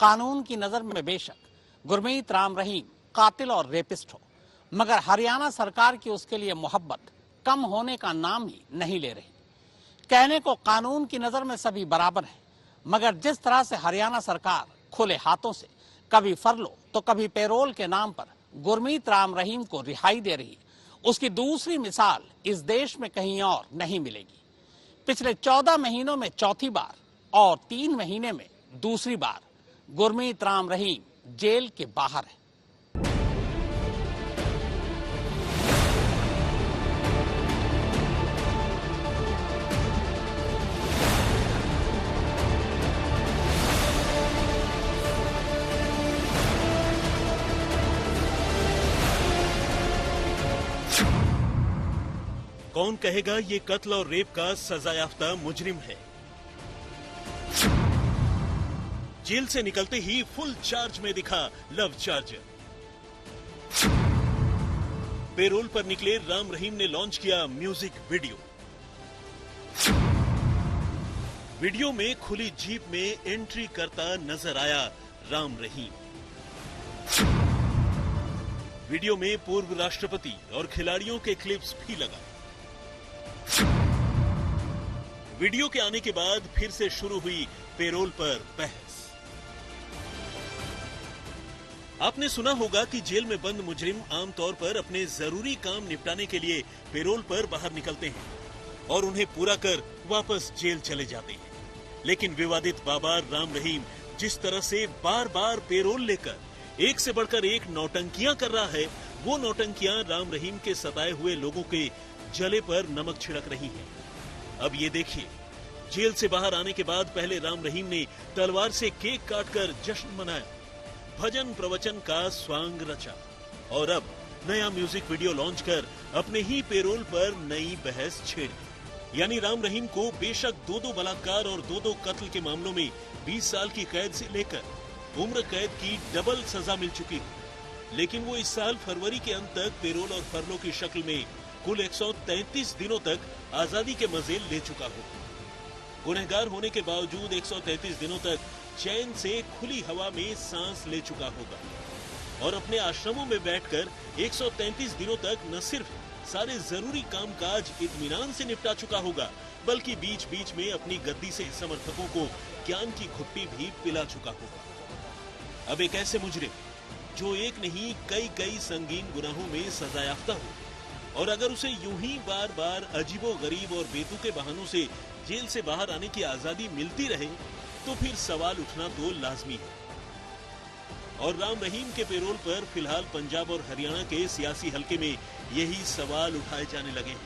कानून की नजर में बेशक गुरमीत राम रहीम कातिल और रेपिस्ट हो, मगर हरियाणा सरकार की उसके लिए मोहब्बत कम होने का नाम ही नहीं ले रही। कहने को कानून की नजर में सभी बराबर हैं, मगर जिस तरह से हरियाणा सरकार खुले हाथों से कभी फरलो तो कभी पेरोल के नाम पर गुरमीत राम रहीम को रिहाई दे रही है, उसकी दूसरी मिसाल इस देश में कहीं और नहीं मिलेगी। पिछले 14 महीनों में चौथी बार और 3 महीने में दूसरी बार गुरमीत राम रहीम जेल के बाहर है। कौन कहेगा ये कत्ल और रेप का सजायाफ्ता मुजरिम है। जेल से निकलते ही फुल चार्ज में दिखा लव चार्जर। पेरोल पर निकले राम रहीम ने लॉन्च किया म्यूजिक वीडियो। वीडियो में खुली जीप में एंट्री करता नजर आया राम रहीम। वीडियो में पूर्व राष्ट्रपति और खिलाड़ियों के क्लिप्स भी लगा। वीडियो के आने के बाद फिर से शुरू हुई पेरोल पर बहस। आपने सुना होगा कि जेल में बंद मुजरिम आमतौर पर अपने जरूरी काम निपटाने के लिए पेरोल पर बाहर निकलते हैं और उन्हें पूरा कर वापस जेल चले जाते हैं। लेकिन विवादित बाबा राम रहीम जिस तरह से बार बार पेरोल लेकर एक से बढ़कर एक नौटंकियां कर रहा है, वो नौटंकियां राम रहीम के सताए हुए लोगों के जले पर नमक छिड़क रही हैं। अब ये देखिए, जेल से बाहर आने के बाद पहले राम रहीम ने तलवार से केक काटकर जश्न मनाया, भजन प्रवचन का स्वांग रचा और अब नया म्यूजिक वीडियो लॉन्च कर अपने ही पेरोल पर नई बहस छेड़ी। यानी राम रहीम को बेशक 2-2 बलात्कार और 2-2 कत्ल के मामलों में 20 साल की कैद से लेकर उम्र कैद की डबल सजा मिल चुकी है, लेकिन वो इस साल फरवरी के अंत तक पेरोल और फरलो की शक्ल में कुल 133 दिनों तक आजादी के मजे ले चुका होगा। गुनहगार होने के बावजूद 133 दिनों तक चैन से खुली हवा में सांस ले चुका होगा और अपने आश्रमों में बैठकर 133 दिनों तक न सिर्फ सारे जरूरी कामकाज इत्मीनान से निपटा चुका होगा, बल्कि बीच बीच में अपनी गद्दी से समर्थकों को ज्ञान की घुट्टी भी पिला चुका होगा। अब एक ऐसे मुजरिम जो एक नहीं कई संगीन गुनाहों में सजायाफ्ता हो और अगर उसे यूं ही बार बार अजीबोगरीब और बेतुके बहानों से जेल से बाहर आने की आजादी मिलती रहे तो फिर सवाल उठना तो लाजमी है। और राम रहीम के पेरोल पर फिलहाल पंजाब और हरियाणा के सियासी हलके में यही सवाल उठाए जाने लगे हैं।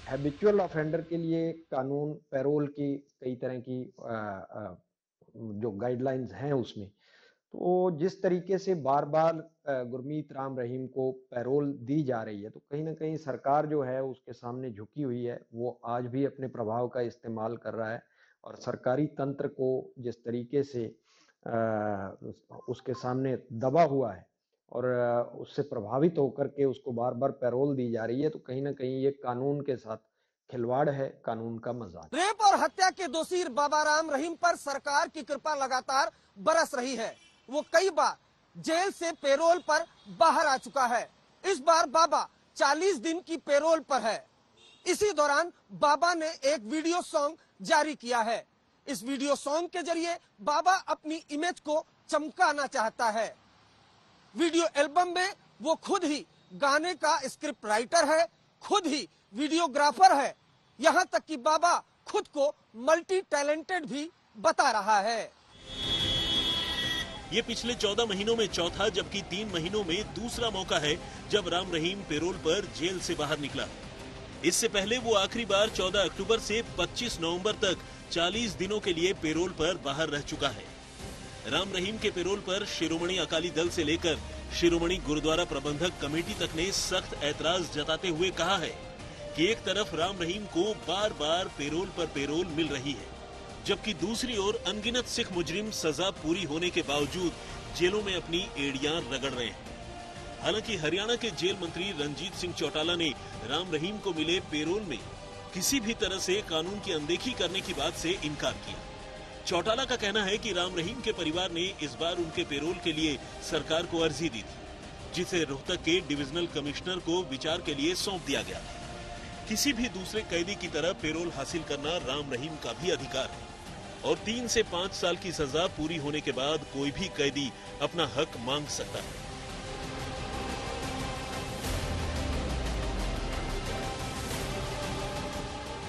हैबिचुअल ऑफेंडर के लिए कानून पेरोल की कई तरह की जो गाइडलाइंस हैं उसमें, तो जिस तरीके से बार बार गुरमीत राम रहीम को पैरोल दी जा रही है, तो कहीं ना कहीं सरकार जो है उसके सामने झुकी हुई है। वो आज भी अपने प्रभाव का इस्तेमाल कर रहा है और सरकारी तंत्र को जिस तरीके से उसके सामने दबा हुआ है और उससे प्रभावित होकर के उसको बार बार पैरोल दी जा रही है, तो कहीं ना कहीं ये कानून के साथ खिलवाड़ है, कानून का मजाक। रेप और हत्या के दोषी बाबा राम रहीम पर सरकार की कृपा लगातार बरस रही है। वो कई बार जेल से पेरोल पर बाहर आ चुका है। इस बार बाबा 40 दिन की पेरोल पर है। इसी दौरान बाबा ने एक वीडियो सॉन्ग जारी किया है। इस वीडियो सॉन्ग के जरिए बाबा अपनी इमेज को चमकाना चाहता है। वीडियो एल्बम में वो खुद ही गाने का स्क्रिप्ट राइटर है, खुद ही वीडियोग्राफर है, यहाँ तक कि बाबा खुद को मल्टी टैलेंटेड भी बता रहा है। ये पिछले 14 महीनों में चौथा जबकि 3 महीनों में दूसरा मौका है जब राम रहीम पेरोल पर जेल से बाहर निकला। इससे पहले वो आखिरी बार 14 अक्टूबर से 25 नवंबर तक 40 दिनों के लिए पेरोल पर बाहर रह चुका है। राम रहीम के पेरोल पर शिरोमणि अकाली दल से लेकर शिरोमणि गुरुद्वारा प्रबंधक कमेटी तक ने सख्त ऐतराज जताते हुए कहा है कि एक तरफ राम रहीम को बार बार पेरोल पर पेरोल मिल रही है, जबकि दूसरी ओर अनगिनत सिख मुजरिम सजा पूरी होने के बावजूद जेलों में अपनी एड़ियां रगड़ रहे हैं। हालांकि हरियाणा के जेल मंत्री रणजीत सिंह चौटाला ने राम रहीम को मिले पेरोल में किसी भी तरह से कानून की अनदेखी करने की बात से इनकार किया। चौटाला का कहना है कि राम रहीम के परिवार ने इस बार उनके पेरोल के लिए सरकार को अर्जी दी थी, जिसे रोहतक के डिविजनल कमिश्नर को विचार के लिए सौंप दिया गया। किसी भी दूसरे कैदी की तरह पेरोल हासिल करना राम रहीम का भी अधिकार है और 3 से 5 साल की सजा पूरी होने के बाद कोई भी कैदी अपना हक मांग सकता है।